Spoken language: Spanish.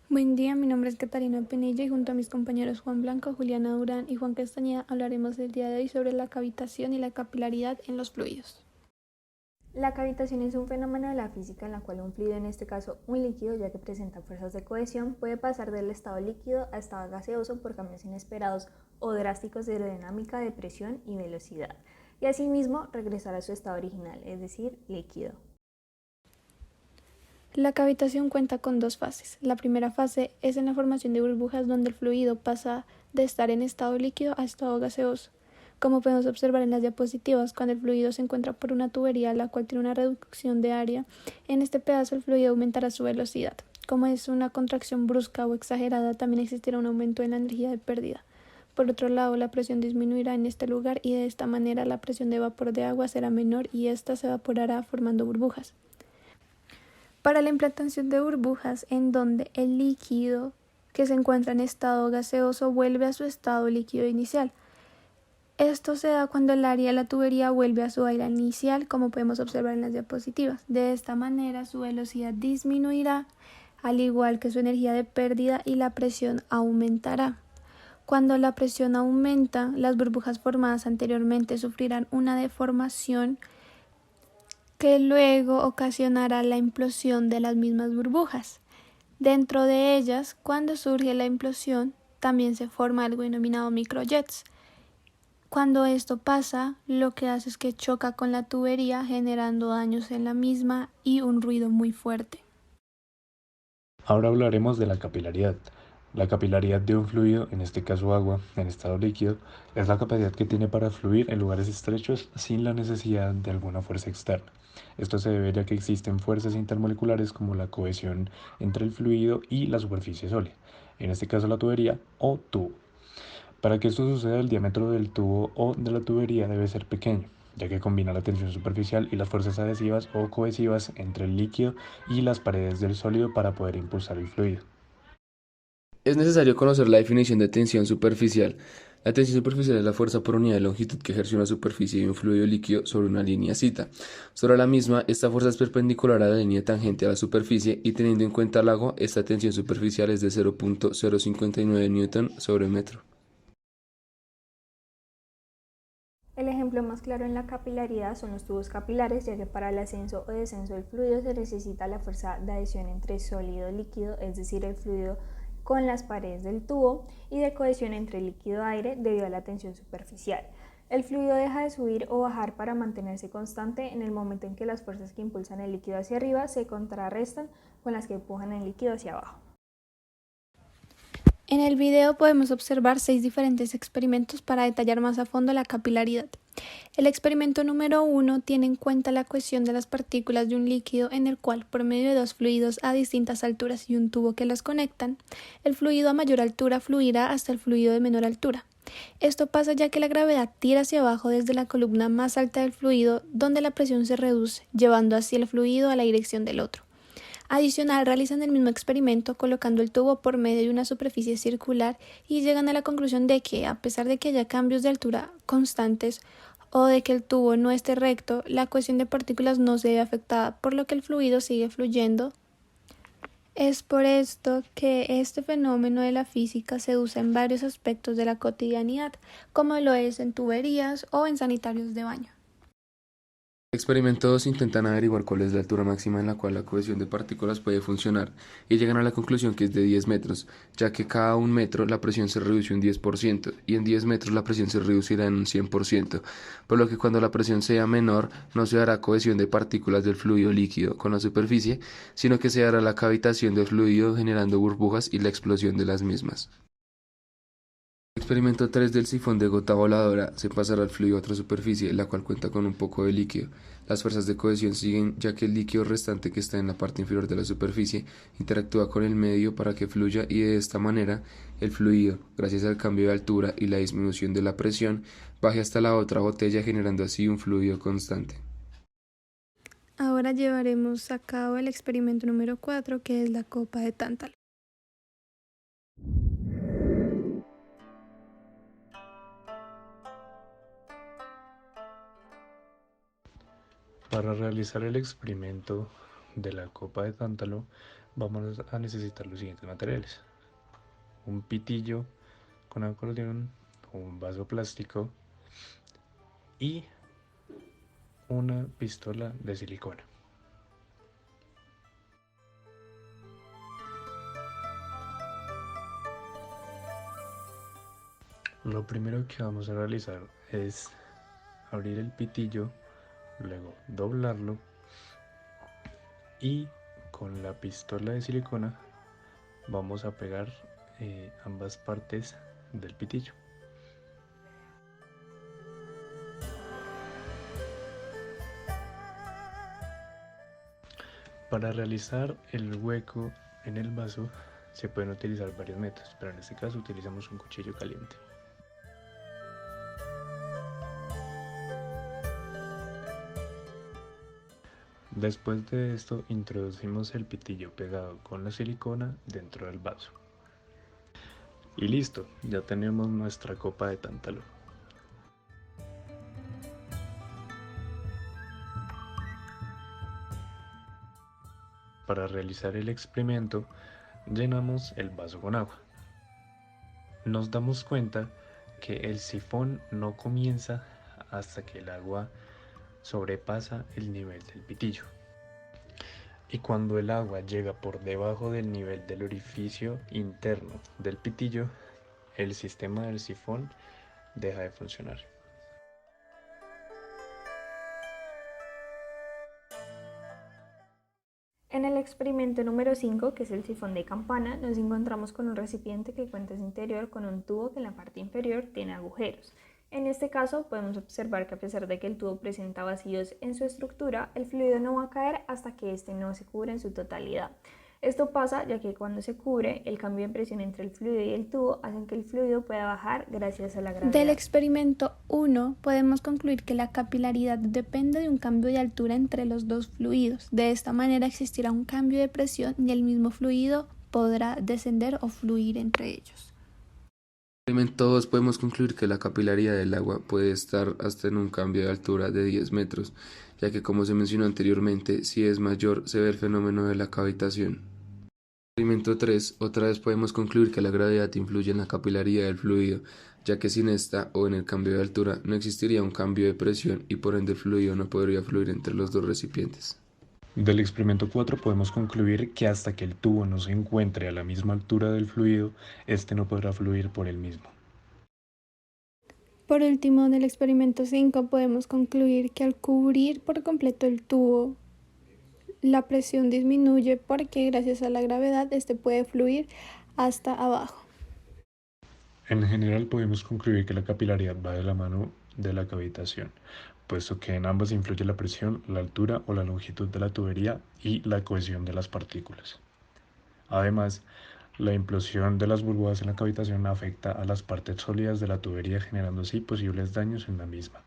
Buen día, mi nombre es Catarina Penilla y junto a mis compañeros Juan Blanco, Juliana Durán y Juan Castañeda hablaremos el día de hoy sobre la cavitación y la capilaridad en los fluidos. La cavitación es un fenómeno de la física en la cual un fluido, en este caso un líquido, ya que presenta fuerzas de cohesión, puede pasar del estado líquido a estado gaseoso por cambios inesperados o drásticos de aerodinámica, de presión y velocidad, y asimismo regresar a su estado original, es decir, líquido. La cavitación cuenta con dos fases. La primera fase es en la formación de burbujas donde el fluido pasa de estar en estado líquido a estado gaseoso. Como podemos observar en las diapositivas, cuando el fluido se encuentra por una tubería la cual tiene una reducción de área, en este pedazo el fluido aumentará su velocidad. Como es una contracción brusca o exagerada, también existirá un aumento en la energía de pérdida. Por otro lado, la presión disminuirá en este lugar y de esta manera la presión de vapor de agua será menor y ésta se evaporará formando burbujas. Para la implantación de burbujas en donde el líquido que se encuentra en estado gaseoso vuelve a su estado líquido inicial. Esto se da cuando el área de la tubería vuelve a su área inicial, como podemos observar en las diapositivas. De esta manera su velocidad disminuirá, al igual que su energía de pérdida, y la presión aumentará. Cuando la presión aumenta, las burbujas formadas anteriormente sufrirán una deformación que luego ocasionará la implosión de las mismas burbujas. Dentro de ellas, cuando surge la implosión, también se forma algo denominado microjets. Cuando esto pasa, lo que hace es que choca con la tubería, generando daños en la misma y un ruido muy fuerte. Ahora hablaremos de la capilaridad. La capilaridad de un fluido, en este caso agua, en estado líquido, es la capacidad que tiene para fluir en lugares estrechos sin la necesidad de alguna fuerza externa. Esto se debe a que existen fuerzas intermoleculares como la cohesión entre el fluido y la superficie sólida, en este caso la tubería o tubo. Para que esto suceda, el diámetro del tubo o de la tubería debe ser pequeño, ya que combina la tensión superficial y las fuerzas adhesivas o cohesivas entre el líquido y las paredes del sólido para poder impulsar el fluido. Es necesario conocer la definición de tensión superficial. La tensión superficial es la fuerza por unidad de longitud que ejerce una superficie de un fluido líquido sobre una línea cita. Sobre la misma, esta fuerza es perpendicular a la línea tangente a la superficie y teniendo en cuenta el agua, esta tensión superficial es de 0.059 newton sobre metro. El ejemplo más claro en la capilaridad son los tubos capilares, ya que para el ascenso o descenso del fluido se necesita la fuerza de adhesión entre sólido y líquido, es decir, el fluido con las paredes del tubo, y de cohesión entre líquido y aire debido a la tensión superficial. El fluido deja de subir o bajar para mantenerse constante en el momento en que las fuerzas que impulsan el líquido hacia arriba se contrarrestan con las que empujan el líquido hacia abajo. En el video podemos observar 6 diferentes experimentos para detallar más a fondo la capilaridad. El experimento número 1 tiene en cuenta la cohesión de las partículas de un líquido en el cual, por medio de dos fluidos a distintas alturas y un tubo que las conectan, el fluido a mayor altura fluirá hasta el fluido de menor altura. Esto pasa ya que la gravedad tira hacia abajo desde la columna más alta del fluido, donde la presión se reduce, llevando así el fluido a la dirección del otro. Adicional, realizan el mismo experimento colocando el tubo por medio de una superficie circular y llegan a la conclusión de que, a pesar de que haya cambios de altura constantes o de que el tubo no esté recto, la cohesión de partículas no se ve afectada, por lo que el fluido sigue fluyendo. Es por esto que este fenómeno de la física se usa en varios aspectos de la cotidianidad, como lo es en tuberías o en sanitarios de baño. Experimentos intentan averiguar cuál es la altura máxima en la cual la cohesión de partículas puede funcionar y llegan a la conclusión que es de 10 metros, ya que cada un metro la presión se reduce un 10% y en 10 metros la presión se reducirá en un 100%, por lo que cuando la presión sea menor no se hará cohesión de partículas del fluido líquido con la superficie, sino que se hará la cavitación del fluido generando burbujas y la explosión de las mismas. Experimento 3 del sifón de gota voladora. Se pasará el fluido a otra superficie, la cual cuenta con un poco de líquido. Las fuerzas de cohesión siguen ya que el líquido restante que está en la parte inferior de la superficie interactúa con el medio para que fluya y de esta manera el fluido, gracias al cambio de altura y la disminución de la presión, baje hasta la otra botella generando así un fluido constante. Ahora llevaremos a cabo el experimento número 4, que es la copa de tántalo. Para realizar el experimento de la copa de tántalo, vamos a necesitar los siguientes materiales: un pitillo con acordeón, un vaso plástico y una pistola de silicona. Lo primero que vamos a realizar es abrir el pitillo, luego doblarlo y con la pistola de silicona vamos a pegar ambas partes del pitillo. Para realizar el hueco en el vaso se pueden utilizar varios métodos, pero en este caso utilizamos un cuchillo caliente. Después de esto introducimos el pitillo pegado con la silicona dentro del vaso. Y listo, ya tenemos nuestra copa de tántalo. Para realizar el experimento, llenamos el vaso con agua. Nos damos cuenta que el sifón no comienza hasta que el agua sobrepasa el nivel del pitillo. Y cuando el agua llega por debajo del nivel del orificio interno del pitillo, el sistema del sifón deja de funcionar. En el experimento número 5, que es el sifón de campana, nos encontramos con un recipiente que cuenta en su interior con un tubo que en la parte inferior tiene agujeros. En este caso podemos observar que a pesar de que el tubo presenta vacíos en su estructura, el fluido no va a caer hasta que éste no se cubre en su totalidad. Esto pasa ya que cuando se cubre, el cambio de presión entre el fluido y el tubo hacen que el fluido pueda bajar gracias a la gravedad. Del experimento 1 podemos concluir que la capilaridad depende de un cambio de altura entre los dos fluidos. De esta manera existirá un cambio de presión y el mismo fluido podrá descender o fluir entre ellos. En el experimento 2 podemos concluir que la capilaridad del agua puede estar hasta en un cambio de altura de 10 metros, ya que como se mencionó anteriormente, si es mayor se ve el fenómeno de la cavitación. En el experimento 3, otra vez podemos concluir que la gravedad influye en la capilaridad del fluido, ya que sin esta o en el cambio de altura no existiría un cambio de presión y por ende el fluido no podría fluir entre los dos recipientes. Del experimento 4 podemos concluir que hasta que el tubo no se encuentre a la misma altura del fluido, este no podrá fluir por él mismo. Por último, del experimento 5 podemos concluir que al cubrir por completo el tubo, la presión disminuye porque gracias a la gravedad este puede fluir hasta abajo. En general podemos concluir que la capilaridad va de la mano de la cavitación, puesto que en ambas influye la presión, la altura o la longitud de la tubería y la cohesión de las partículas. Además, la implosión de las burbujas en la cavitación afecta a las partes sólidas de la tubería, generando así posibles daños en la misma.